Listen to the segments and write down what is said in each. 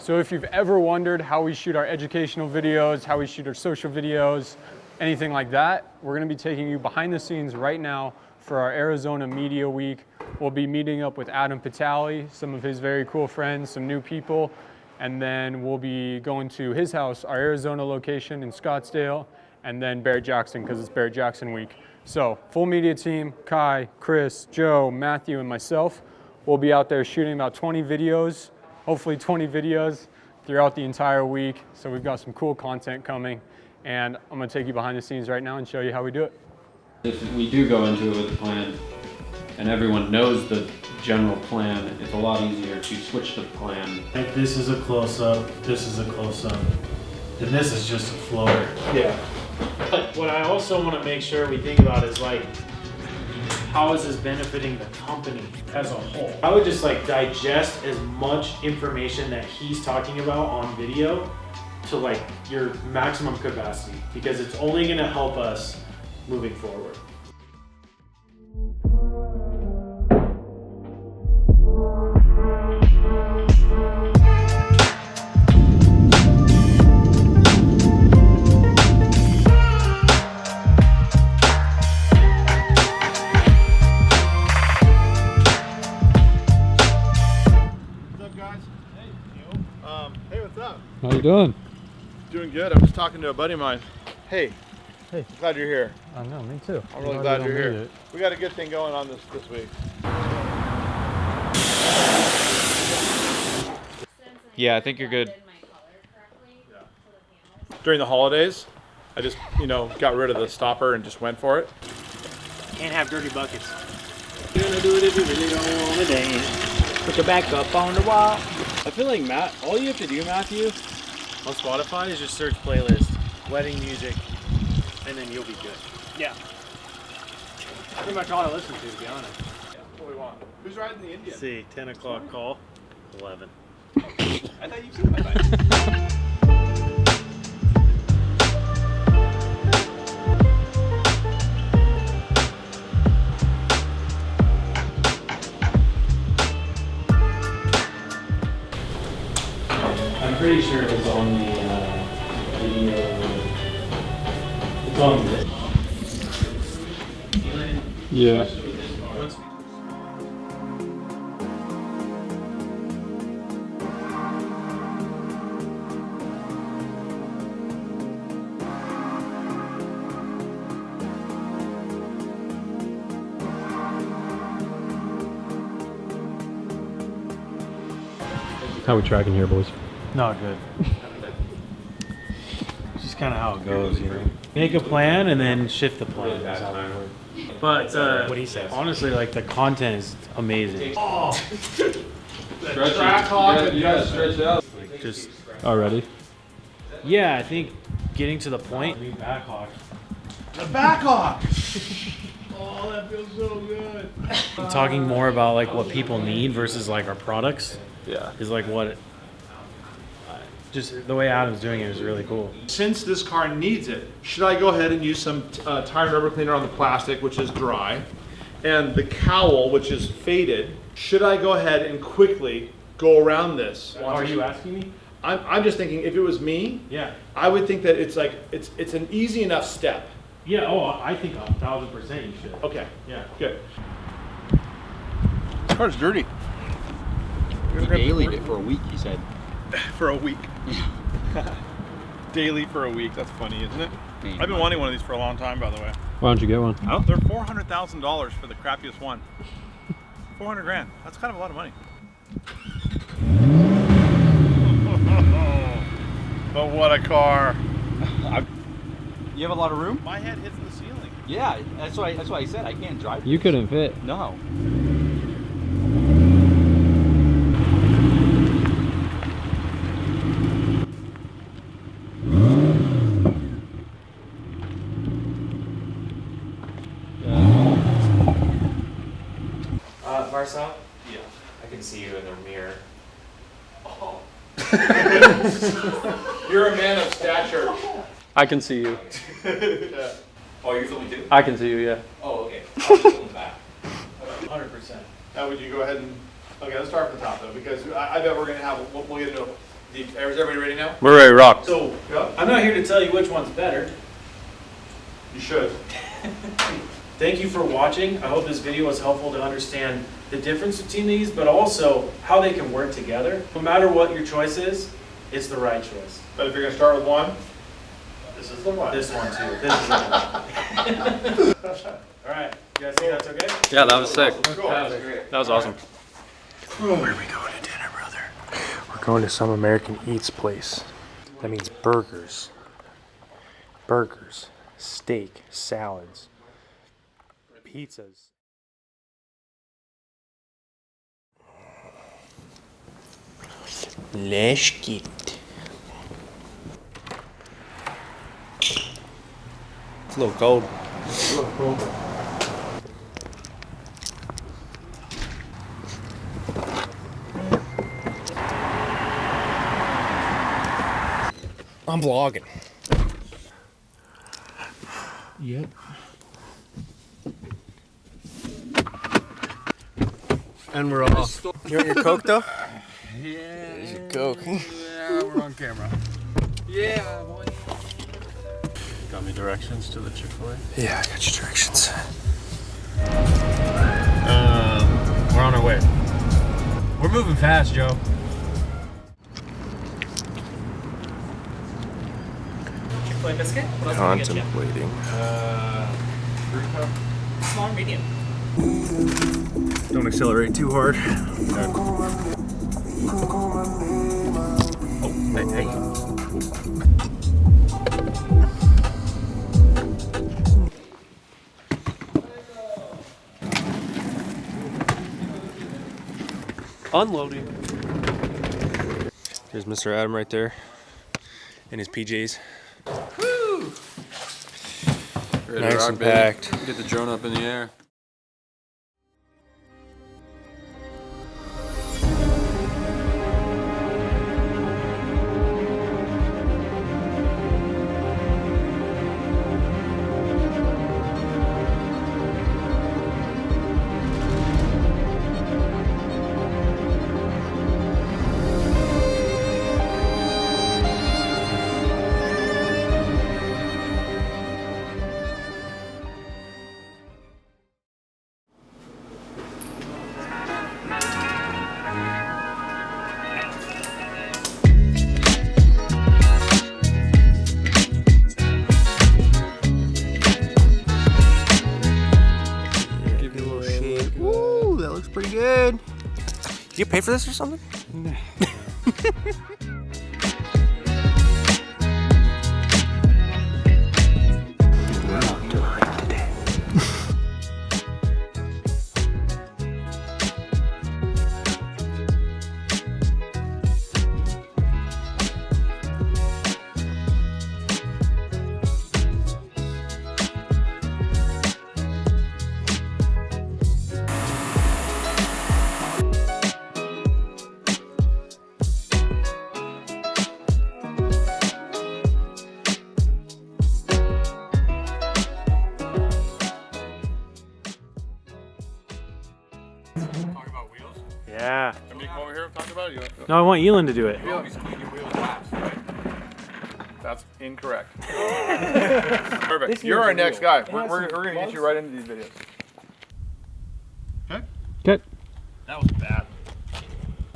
So if you've ever wondered how we shoot our educational videos, how we shoot our social videos, anything like that, we're gonna be taking you behind the scenes right now for our Arizona Media Week. We'll be meeting up with Adam Patali, some of his very cool friends, some new people, and then we'll be going to his house, our Arizona location in Scottsdale, and then Barrett Jackson, because it's Barrett Jackson week. So full media team, Kai, Chris, Joe, Matthew, and myself, we'll be out there shooting about 20 videos, hopefully 20 videos throughout the entire week. So we've got some cool content coming, and I'm gonna take you behind the scenes right now and show you how we do it. If we do go into it with a plan, and everyone knows the general plan, it's a lot easier to switch the plan. Like this is a close-up, this is a close-up, and this is just a floater. Yeah. But what I also want to make sure we think about is like, how is this benefiting the company as a whole? I would just like digest as much information that he's talking about on video to like your maximum capacity, because it's only going to help us moving forward. Hey, what's up? How you doing? Doing good. I'm just talking to a buddy of mine. Hey, glad you're here. I know, me too. I'm really glad you're here. We got a good thing going on this week. Yeah, I think you're good. During the holidays, I just, got rid of the stopper and just went for it. Can't have dirty buckets. Gonna do it if you really don't want to dance. Put your back up on the wall. I feel like all you have to do, Matthew, On Spotify is just search playlist, wedding music, and then you'll be good. Yeah. Pretty much all I listen to be honest. What do we want? Who's riding the Indian? See, 10 o'clock call, 11. I thought you've seen my bike. I'm pretty sure it was on the video. It's on the Yeah. How we tracking here, boys? Not good. It's just kind of how it goes, Make a plan and then shift the plan. That's how it works. But what he says. Honestly, like the content is amazing. Oh! Track hawk, you gotta stretch out. Like just Already? yeah, I think getting to the point. Back hawk. The back hawk! Oh, that feels so good. Talking more about like what people need versus like our products Yeah. is like what. Just the way Adam's doing it is really cool. Since this car needs it, should I go ahead and use some tire and rubber cleaner on the plastic, which is dry, and the cowl, which is faded? Should I go ahead and quickly go around this? Are you asking me? I'm just thinking, if it was me, Yeah. I would think that it's like it's an easy enough step. Yeah. Oh, I think 1,000% you should. Okay, Yeah. good. This car's dirty. he dailied it for a week, he said. For a week. Daily for a week. That's funny, isn't it? I've been wanting one of these for a long time, by the way. Why don't you get one? Oh, they're $400,000 for the crappiest one. 400 grand. That's kind of a lot of money. But what a car. You have a lot of room? My head hits the ceiling. Yeah, that's why I said I can't drive. You couldn't fit. No. Marcel? Yeah. I can see you in the mirror. Oh. You're a man of stature. I can see you. Yeah. Oh, you're filming too? I can see you, yeah. Oh, okay. I'll just film back. 100%. Now, would you go ahead and... Okay, let's start from the top, though, because I bet we're going to have... We'll get into Is everybody ready now? We're ready to rock. So, I'm not here to tell you which one's better. You should. Thank you for watching. I hope this video was helpful to understand the difference between these, but also how they can work together. No matter what your choice is, it's the right choice. But if you're gonna start with one, this is the one. This one too. This is the one. All right, you guys think that's okay? Yeah, that was sick. That was great. That was awesome. Where are we going to dinner, brother? We're going to some American Eats place. That means burgers. Burgers, steak, salads, pizzas. Let's get it. It's a little cold. I'm vlogging. Yep. And we're off. You want your Coke though? Yeah. There's your Coke. Yeah, we're on camera. Yeah, boy. Got me directions to the Chick-fil-A? Yeah, I got your directions. We're on our way. We're moving fast, Joe. Chick-fil-A biscuit? What else can we get you? Contemplating. Small or medium? Don't accelerate too hard. Oh, hey. Unloading. There's Mr. Adam right there in his PJs. Woo! Nice and packed. Get the drone up in the air. Ooh, that looks pretty good. Did you pay for this or something? No. Talk about wheels. Yeah. Can we come over here and talk about it? No, I want Elin to do it. You always clean your wheels last, right? That's incorrect. Perfect. You're our next guy. We're gonna get you right into these videos. Okay. Good. That was bad.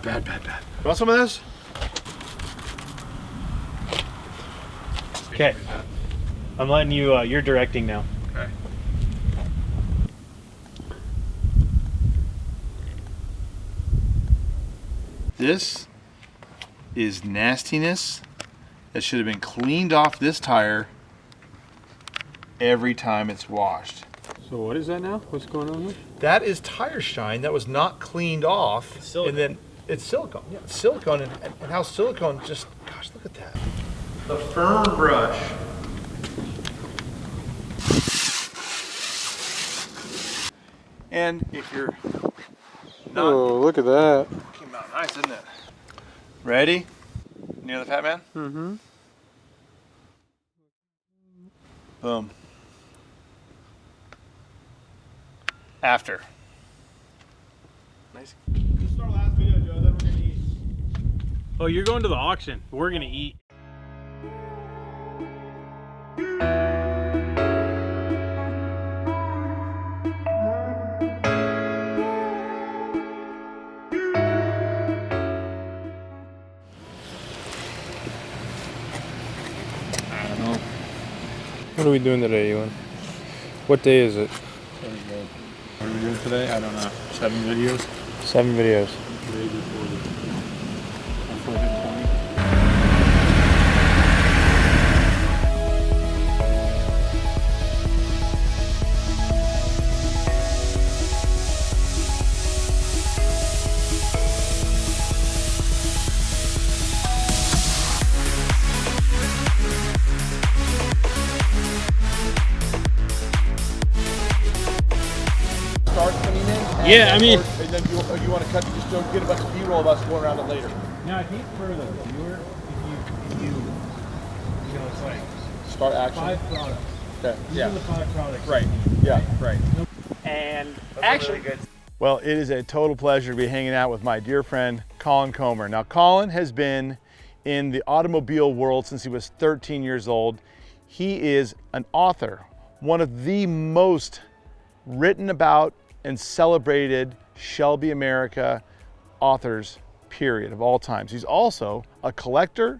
Bad, bad, bad. Want some of this? Okay. I'm letting you, you're directing now. Okay. This is nastiness that should have been cleaned off this tire every time it's washed. So what is that now? What's going on here? That is tire shine that was not cleaned off. It's silicone. And then it's silicone. Yeah, it's silicone and how silicone just, gosh, look at that. The firm brush. And if you're not, Oh, look at that. came out nice, isn't it? Ready? Near the fat man? Mm-hmm. Boom. After. Nice. This is our last video, Joe, then we're gonna eat. Oh, you're going to the auction. We're gonna eat. What are we doing today, Ewan? What day is it? What are we doing today? I don't know. 7 videos? 7 videos. Start coming in. Yeah, I mean. And then you want to cut, just don't get a bunch of B-roll of us going around it later. No, I think for the viewer, if you know, it's like Start action. 5 products. Okay. These Yeah. are the 5 products. Right. Yeah. Right. And action. Well, it is a total pleasure to be hanging out with my dear friend, Colin Comer. Now, Colin has been in the automobile world since he was 13 years old. He is an author, one of the most written about and celebrated Shelby America authors, period, of all times. He's also a collector,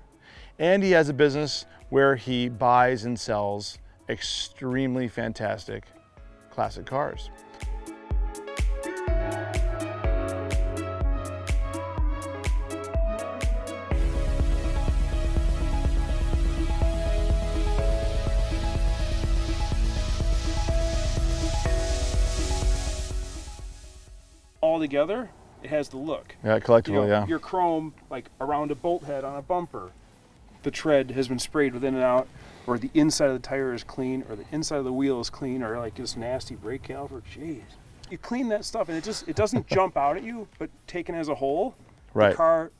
and he has a business where he buys and sells extremely fantastic classic cars. All together, it has the look. Yeah, collectively, yeah. Your chrome, like around a bolt head on a bumper, the tread has been sprayed within and out, or the inside of the tire is clean, or the inside of the wheel is clean, or like this nasty brake caliper. Jeez, you clean that stuff and it doesn't jump out at you. But taken as a whole, Right. the car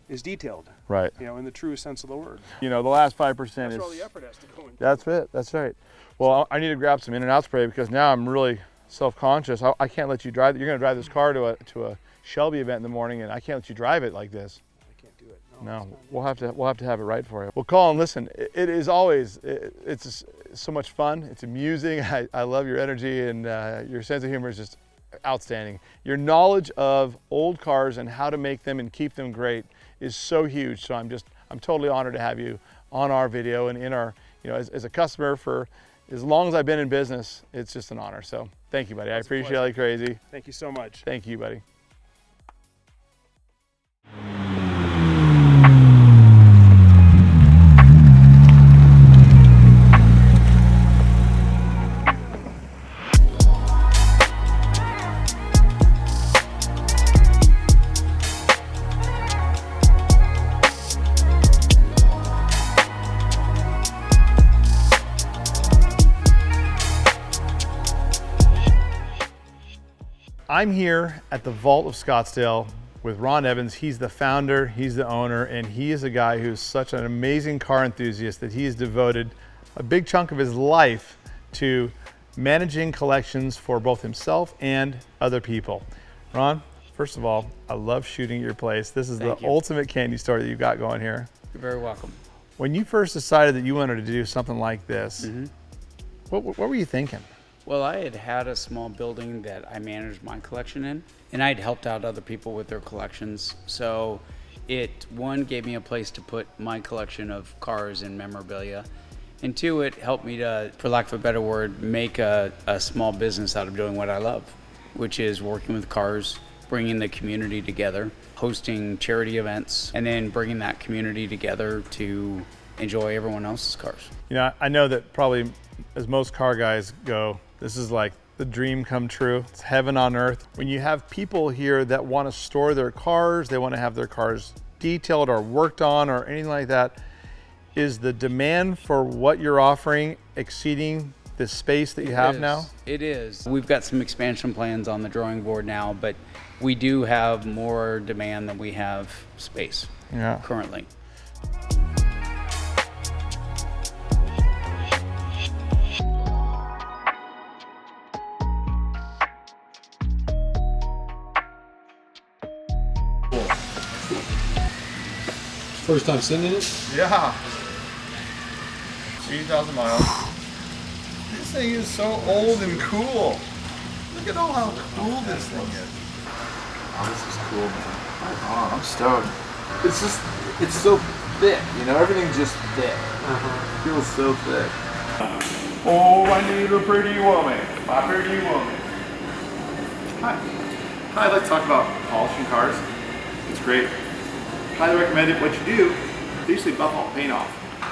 is detailed. Right. In the truest sense of the word. You know, the last 5% That's is. where all the effort has to go into. That's it. That's right. Well, I need to grab some in and out spray because now I'm really self-conscious. I can't let you drive. You're going to drive this car to a Shelby event in the morning, and I can't let you drive it like this. I can't do it. No, we'll have to have it right for you. Well, Colin, listen, it is always it's so much fun. It's amusing. I love your energy, and your sense of humor is just outstanding. Your knowledge of old cars and how to make them and keep them great is so huge. So I'm totally honored to have you on our video and in our, as a customer for as long as I've been in business. It's just an honor. So thank you, buddy. I appreciate it like crazy. Thank you so much. Thank you, buddy. I'm here at the Vault of Scottsdale with Ron Evans. He's the founder, he's the owner, and he is a guy who's such an amazing car enthusiast that he has devoted a big chunk of his life to managing collections for both himself and other people. Ron, first of all, I love shooting at your place. This is the ultimate candy store that you've got going here. You're very welcome. When you first decided that you wanted to do something like this, what were you thinking? Well, I had a small building that I managed my collection in, and I'd helped out other people with their collections. So one, gave me a place to put my collection of cars and memorabilia, and 2, it helped me to, for lack of a better word, make a small business out of doing what I love, which is working with cars, bringing the community together, hosting charity events, and then bringing that community together to enjoy everyone else's cars. I know that probably as most car guys go, this is like the dream come true. It's heaven on earth. When you have people here that want to store their cars, they want to have their cars detailed or worked on or anything like that, is the demand for what you're offering exceeding the space that you have now? It is. We've got some expansion plans on the drawing board now, but we do have more demand than we have space currently. First time sitting in it? Yeah. 80,000 miles. This thing is so old and cool. Look at all how cool this thing is. Oh, this is cool, man. Oh, I'm stoked. It's just, it's so thick, you know? Everything's just thick. It feels so thick. Oh, I need a pretty woman. My pretty woman. Hi. Hi, I'd like to talk about polishing cars. It's great. Highly recommend it. What you do, basically buff all paint off.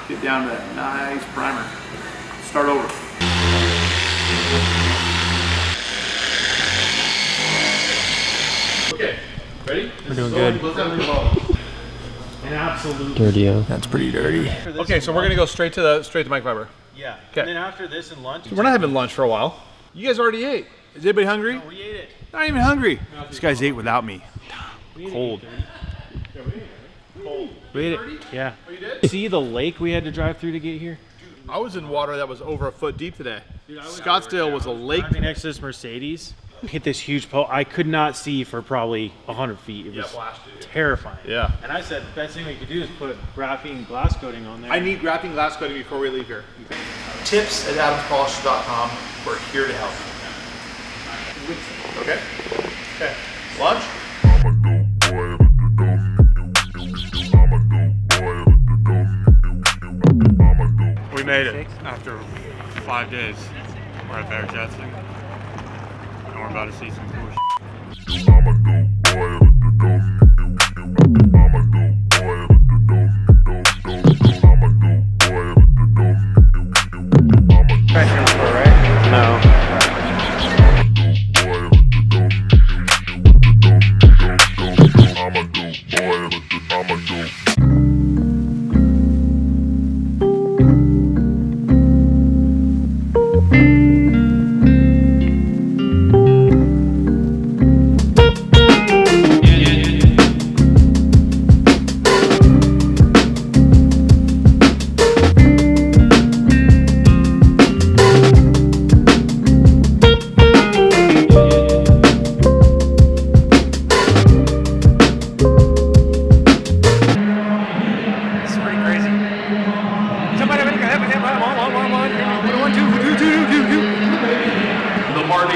Get down to that nice primer. Start over. Okay, ready? We're doing good. An absolute. That's pretty dirty. Okay, so we're gonna go straight to microfiber. Yeah. Okay. And then after this and lunch. We're not having lunch for a while. You guys already ate. Is anybody hungry? We ate it. Not even hungry. These guys ate without me. Cold. We ate it. Yeah. Oh, you did? See the lake we had to drive through to get here? I was in water that was over a foot deep today. Scottsdale was a lake. Driving next to this Mercedes, hit this huge pole. I could not see for probably 100 feet. It was terrifying. Yeah. And I said, the best thing we could do is put graphene glass coating on there. I need graphene glass coating before we leave here. Tips at adamspolishes.com. We're here to help. Okay? Okay. Lunch? We made it after 5 days. We're at Bear Jetson, and we're about to see some cool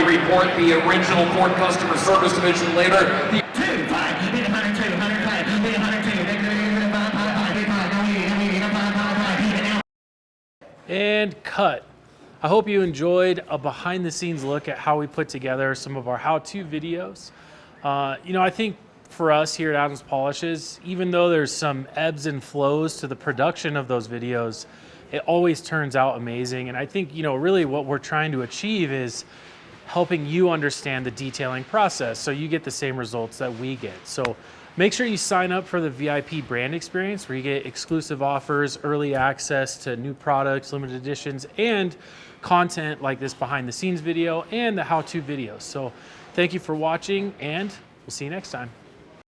Report the original Ford Customer Service Division later. And cut. I hope you enjoyed a behind the scenes look at how we put together some of our how-to videos. You know, I think for us here at Adams Polishes, even though there's some ebbs and flows to the production of those videos, it always turns out amazing. And I think, you know, really what we're trying to achieve is helping you understand the detailing process so you get the same results that we get. So make sure you sign up for the VIP brand experience where you get exclusive offers, early access to new products, limited editions, and content like this behind the scenes video and the how-to videos. So thank you for watching, and we'll see you next time.